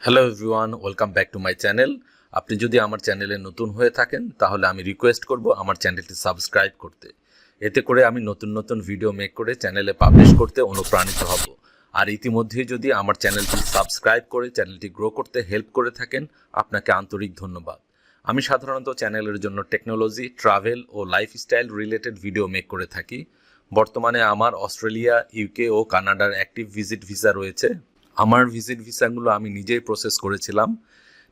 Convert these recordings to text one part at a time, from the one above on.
Hello everyone, welcome back to my channel. আপনি যদি আমার চ্যানেলে নতুন হয়ে থাকেন তাহলে আমি রিকোয়েস্ট করব আমার চ্যানেলটি সাবস্ক্রাইব করতে। এতে করে আমি নতুন নতুন ভিডিও মেক করে চ্যানেলে পাবলিশ করতে অনুপ্রাণিত হব। আর ইতিমধ্যেই যদি আমার চ্যানেলটি সাবস্ক্রাইব করে চ্যানেলটি গ্রো করতে হেল্প করে থাকেন, আপনাকে আন্তরিক ধন্যবাদ। আমি সাধারণত চ্যানেলের জন্য টেকনোলজি, ট্রাভেল ও লাইফস্টাইল রিলেটেড ভিডিও মেক করে থাকি। বর্তমানে আমার অস্ট্রেলিয়া, ইউকে ও কানাডার অ্যাক্টিভ ভিজিট ভিসা রয়েছে। আমার ভিজিট ভিসাগুলো আমি নিজেই প্রসেস করেছিলাম।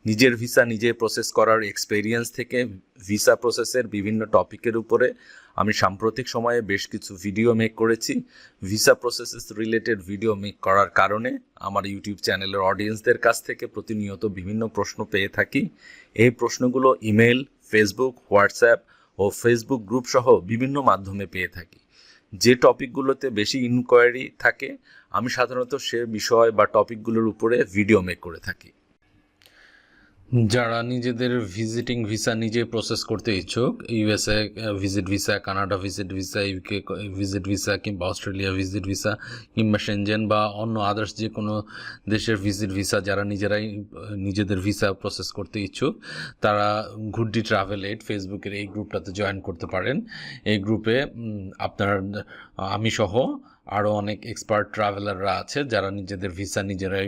নিজের ভিসা নিজে প্রসেস করার এক্সপেরিয়েন্স থেকে ভিসা প্রসেসের বিভিন্ন টপিকের উপরে আমি সাম্প্রতিক সময়ে বেশ কিছু ভিডিও মেক করেছি। Visa processes related video make করার কারণে আমার ইউটিউব চ্যানেলের অডিয়েন্সদের কাছ থেকে প্রতিনিয়ত বিভিন্ন প্রশ্ন পেয়ে থাকি। এই প্রশ্নগুলো ইমেল, ফেসবুক, হোয়াটসঅ্যাপ ও ফেসবুক গ্রুপ সহ বিভিন্ন মাধ্যমে পেয়ে থাকি। যে টপিকগুলোতে বেশি ইনকোয়ারি থাকে আমি সাধারণত সে বিষয় বা টপিকগুলোর উপরে ভিডিও মেক করে থাকি। যারা নিজেদের ভিজিটিং ভিসা নিজে প্রসেস করতে ইচ্ছুক, USA visit visa, Canada visit visa, UK visit visa কিংবা অস্ট্রেলিয়া ভিজিট ভিসা কিংবা সেনজেন বা অন্য আদার্স যে কোনো দেশের ভিজিট ভিসা যারা নিজেরাই নিজেদের ভিসা প্রসেস করতে ইচ্ছুক, তারা গুড্ডি ট্রাভেল এইড ফেসবুকের এই গ্রুপটাতে জয়েন করতে পারেন। এই গ্রুপে আপনার আমি সহ আরও অনেক এক্সপার্ট ট্রাভেলাররা আছে যারা নিজেদের ভিসা নিজেরাই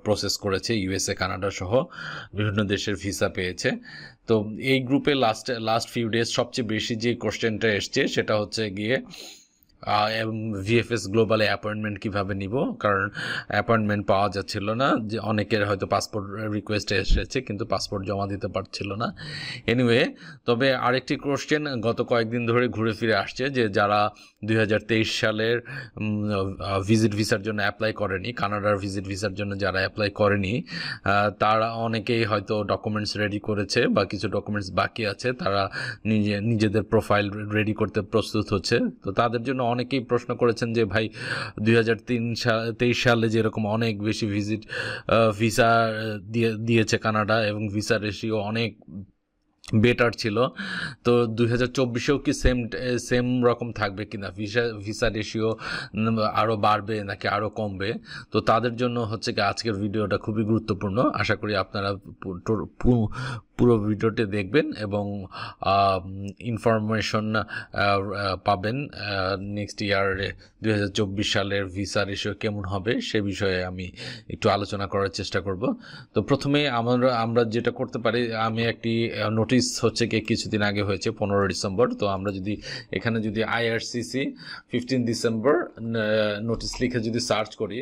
প্রসেস করেছে, ইউএসএ, কানাডা সহ বিভিন্ন দেশের ভিসা পেয়েছে। তো এই গ্রুপে লাস্ট ফিউ ডেজ সবচেয়ে বেশি যে কোশ্চেনটা এসছে সেটা হচ্ছে গিয়ে ভিএফএস গ্লোবালে অ্যাপয়েন্টমেন্ট কীভাবে নিব, কারণ অ্যাপয়েন্টমেন্ট পাওয়া যাচ্ছিল না। যে অনেকের হয়তো পাসপোর্ট রিকোয়েস্ট এসেছে কিন্তু পাসপোর্ট জমা দিতে পারছিল না। এনিওয়ে, তবে আরেকটি কোশ্চেন গত কয়েকদিন ধরে ঘুরে ফিরে আসছে যে যারা 2023 সালের ভিজিট ভিসার জন্য অ্যাপ্লাই করেনি, কানাডার ভিজিট ভিসার জন্য যারা অ্যাপ্লাই করেনি, তারা অনেকেই হয়তো ডকুমেন্টস রেডি করেছে বা কিছু ডকুমেন্টস বাকি আছে, তারা নিজেদের প্রোফাইল রেডি করতে প্রস্তুত হচ্ছে। তো তাদের জন্য অনেকেই প্রশ্ন করেছেন যে ভাই 2023 সালে যেরকম অনেক বেশি ভিসা দিয়েছে কানাডা এবং ভিসা রেশিও অনেক বেটার ছিল, তো 2024-এও কি সেম রকম থাকবে কিনা, ভিসা রেশিও আরও বাড়বে নাকি আরও কমবে? তো তাদের জন্য হচ্ছে কি আজকের ভিডিওটা খুবই গুরুত্বপূর্ণ। আশা করি আপনারা পুরো ভিডিওটি দেখবেন এবং ইনফরমেশন পাবেন নেক্সট ইয়ারে 2024 সালের ভিসা রেশিও কেমন হবে সে বিষয়ে আমি একটু আলোচনা করার চেষ্টা করব। তো প্রথমে আমরা যেটা করতে পারি, আমি একটি নোটিশ হচ্ছে কি কিছুদিন আগে হয়েছে 15 ডিসেম্বর। তো আমরা যদি এখানে যদি IRCC 15 ডিসেম্বর নোটিশ লিখে যদি সার্চ করি,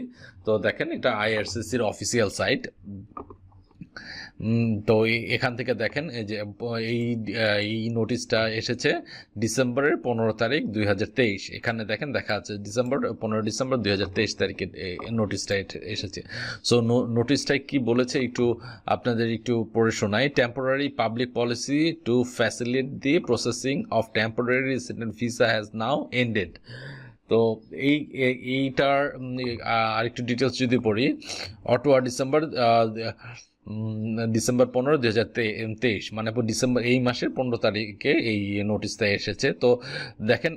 তো দেখেন এটা IRCCর অফিসিয়াল সাইট। তো এখান থেকে দেখেন যে এই নোটিশটা এসেছে ডিসেম্বরের 15 তারিখ 2023। এখানে দেখেন দেখা আছে 15 ডিসেম্বর 2023 তারিখে নোটিশটা এসেছে। সো নোটিশটায় কি বলেছে একটু আপনাদের একটু পড়ে শোনাই। Temporary public policy to facilitate the processing of temporary resident visa has now ended. তো এইটার আরেকটু ডিটেলস যদি পড়ি, অটোয়া ডিসেম্বর 15, 2023, মানে ডিসেম্বর এই মাসের 15 তারিখে এই নোটিশটা এসেছে। তো দেখেন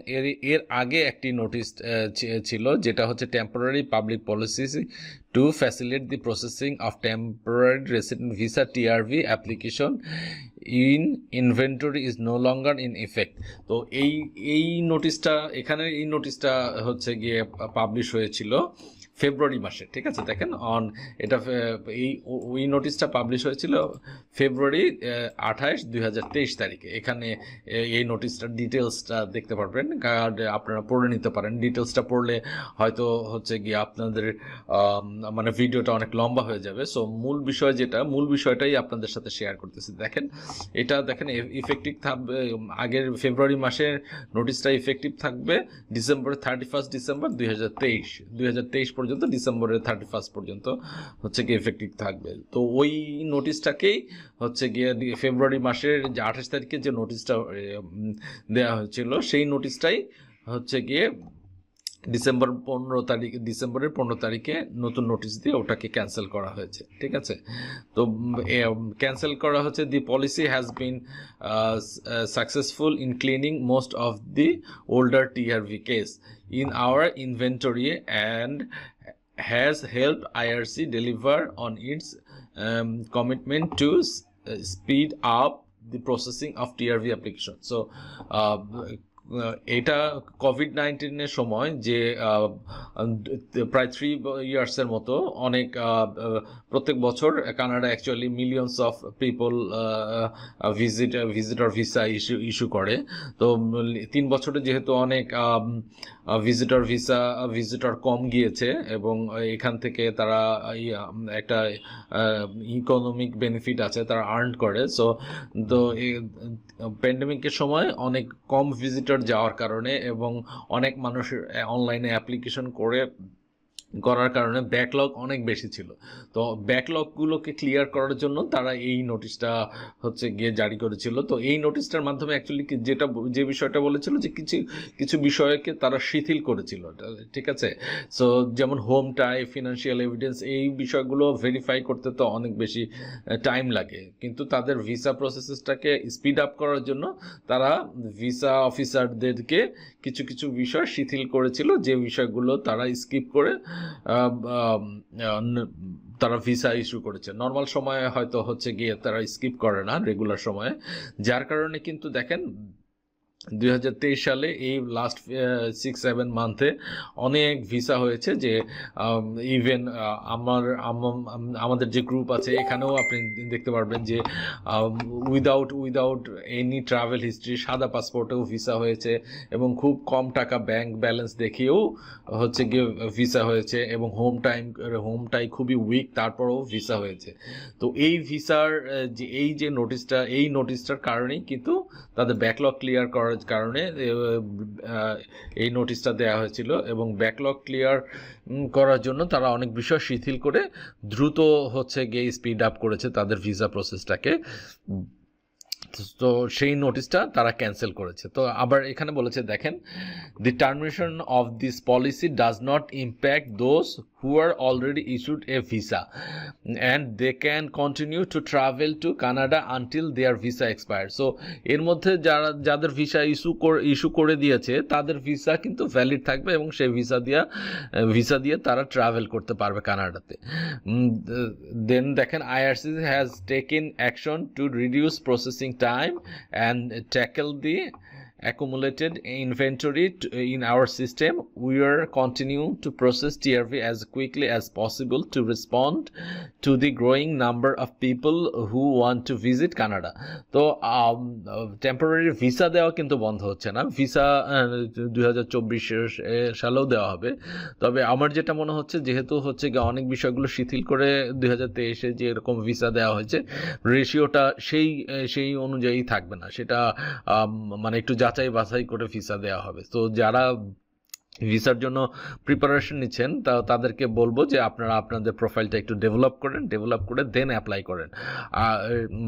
এর আগে একটি নোটিশ ছিল যেটা হচ্ছে temporary public policy to facilitate the processing of temporary resident visa TRV application in inventory is no longer in effect. তো এই নোটিশটা এখানে এই নোটিশটা হচ্ছে গিয়ে পাবলিশ হয়েছিল ফেব্রুয়ারি মাসে, ঠিক আছে। দেখেন এটা ওই নোটিশটা পাবলিশ হয়েছিল ফেব্রুয়ারি 28, 2023 তারিখে। এখানে এই নোটিশটার ডিটেলসটা দেখতে পারবেন, আপনারা পড়ে নিতে পারেন। ডিটেলসটা পড়লে হয়তো হচ্ছে গিয়ে আপনাদের মানে ভিডিওটা অনেক লম্বা হয়ে যাবে। সো মূল বিষয়টাই আপনাদের সাথে শেয়ার করতেছি। দেখেন এটা দেখেন ইফেক্টিভ থাকবে, আগের ফেব্রুয়ারি মাসের নোটিশটা ইফেক্টিভ থাকবে ডিসেম্বরের 31 ডিসেম্বর 2023 পর্যন্ত, ডিসেম্বরের 31 পর্যন্ত হচ্ছে গিয়ে এফেক্টিভ থাকবে। তো ওই নোটিশটাকেই হচ্ছে গিয়ে ফেব্রুয়ারি মাসের যে 28 তারিখে যে নোটিশটা দেওয়া হয়েছিল সেই নোটিশটাই হচ্ছে গিয়ে ডিসেম্বরের 15 তারিখে নতুন নোটিশ দিয়ে ওটাকে ক্যান্সেল করা হয়েছে, ঠিক আছে। তো ক্যান্সেল করা হচ্ছে, the policy has been successful in cleaning most of the older TRV case in our inventory and has helped IRC deliver on its commitment to speed up the processing of TRV application. So এটা COVID-19 সময় যে প্রায় 3 ইয়ার্সের মতো অনেক প্রত্যেক বছর Canada actually millions of people visitor visa issue করে। তো 3 বছরে যেহেতু অনেক ভিজিটর কম গিয়েছে এবং এখান থেকে তারা একটা ইকোনমিক বেনিফিট আছে, তারা আর্ন করে। সো তো প্যান্ডেমিকের সময় অনেক কম ভিজিটর যাওয়ার কারণে এবং অনেক মানুষ অনলাইনে অ্যাপ্লিকেশন করার কারণে ব্যাকলগ অনেক বেশি ছিল। তো ব্যাকলগগুলোকে ক্লিয়ার করার জন্য তারা এই নোটিশটা হচ্ছে গিয়ে জারি করেছিল। তো এই নোটিশটার মাধ্যমে অ্যাকচুয়ালি যে বিষয়টা বলেছিল যে কিছু বিষয়কে তারা শিথিল করেছিল, ঠিক আছে। সো যেমন হোম টাই, ফিনান্সিয়াল এভিডেন্স, এই বিষয়গুলো ভেরিফাই করতে তো অনেক বেশি টাইম লাগে, কিন্তু তাদের ভিসা প্রসেসটাকে স্পিড আপ করার জন্য তারা ভিসা অফিসারদেরকে কিছু বিষয় শিথিল করেছিল, যে বিষয়গুলো তারা স্কিপ করে তারা ভিসা ইস্যু করেছে। নর্মাল সময়ে হয়তো হচ্ছে গিয়ে তারা স্কিপ করে না রেগুলার সময়ে, যার কারণে কিন্তু দেখেন 2023 সালে এই লাস্ট 6-7 মান্থে অনেক ভিসা হয়েছে, যে ইভেন আমাদের যে গ্রুপ আছে এখানেও আপনি দেখতে পারবেন যে উইদাউট এনি ট্রাভেল হিস্ট্রি সাদা পাসপোর্টেও ভিসা হয়েছে এবং খুব কম টাকা ব্যাংক ব্যালেন্স দেখিয়েও হচ্ছে গিয়ে ভিসা হয়েছে, এবং হোমটাই খুবই উইক তারপরেও ভিসা হয়েছে। তো এই ভিসার যে নোটিশটার কারণেই কিন্তু তাদের ব্যাকলগ ক্লিয়ার করার কারণে এই নোটিশটা দেওয়া হয়েছিল, এবং ব্যাকলগ ক্লিয়ার করার জন্য তারা অনেক বিষয় শিথিল করে দ্রুত হচ্ছে গিয়ে স্পিড আপ করেছে তাদের ভিসা প্রসেসটাকে। তো সেই নোটিশটা তারা ক্যান্সেল করেছে। তো আবার এখানে বলেছে দেখেন, the termination of this policy does not impact those who are already issued a visa and they can continue to travel to Canada until their visa expires. So এর মধ্যে যাদের ভিসা ইস্যু করে দিয়েছে তাদের ভিসা কিন্তু valid থাকবে এবং সেই ভিসা দিয়ে তারা ট্রাভেল করতে পারবে কানাডাতে। দেন দেখেন, IRC has taken action to reduce processing time and tackle the accumulated inventory in our system. We are continuing to process TRV as quickly as possible to respond to the growing number of people who want to visit Canada. তো temporary visa দেওয়া কিন্তু বন্ধ হচ্ছে না, visa 2024 সালেও দেওয়া হবে। তবে আমার যেটা মনে হচ্ছে, যেহেতু হচ্ছে অনেক বিষয়গুলো শিথিল করে 2023 যে এরকম ভিসা দেওয়া হয়েছে, রেশিওটা সেই অনুযায়ী থাকবে না, সেটা মানে একটু যাচাই বাছাই করে ভিসা দেওয়া হবে। তো যারা ভিসার জন্য প্রিপারেশন নিচ্ছেন তাদেরকে বলবো যে আপনারা আপনাদের প্রোফাইলটা একটু ডেভেলপ করে দেন অ্যাপ্লাই করেন।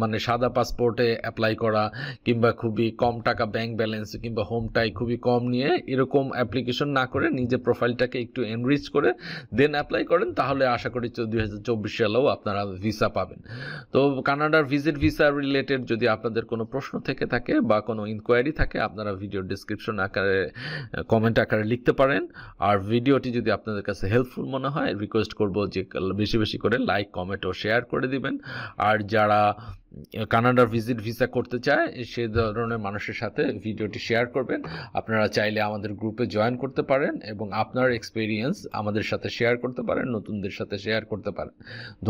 মানে সাদা পাসপোর্টে অ্যাপ্লাই করা কিংবা খুবই কম টাকা ব্যাংক ব্যালেন্স কিংবা হোমটাই খুবই কম নিয়ে এরকম অ্যাপ্লিকেশন না করে নিজে প্রোফাইলটাকে একটু এনরিচ করে দেন অ্যাপ্লাই করেন, তাহলে আশা করি 2024 সালেও আপনারা ভিসা পাবেন। তো কানাডার ভিসা রিলেটেড যদি আপনাদের কোনো প্রশ্ন থেকে থাকে বা কোনো ইনকোয়ারি থাকে, আপনারা ভিডিও ডিসক্রিপশন আকারে কমেন্ট আকারে লিখতে পারেন। আর ভিডিওটি যদি আপনাদের কাছে হেল্পফুল মনে হয়, রিকোয়েস্ট করব যে বেশি করে লাইক, কমেন্ট ও শেয়ার করে দিবেন। আর যারা কানাডার ভিসা করতে চায় সে ধরনের মানুষের সাথে ভিডিওটি শেয়ার করবেন। আপনারা চাইলে আমাদের গ্রুপে জয়েন করতে পারেন এবং আপনার এক্সপিরিয়েন্স আমাদের সাথে শেয়ার করতে পারেন, নতুনদের সাথে শেয়ার করতে পারেন।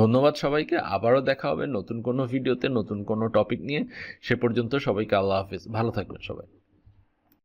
ধন্যবাদ সবাইকে, আবারও দেখা হবে নতুন কোনো ভিডিওতে নতুন কোনো টপিক নিয়ে। সে পর্যন্ত সবাইকে আল্লাহ হাফেজ, ভালো থাকবেন সবাই।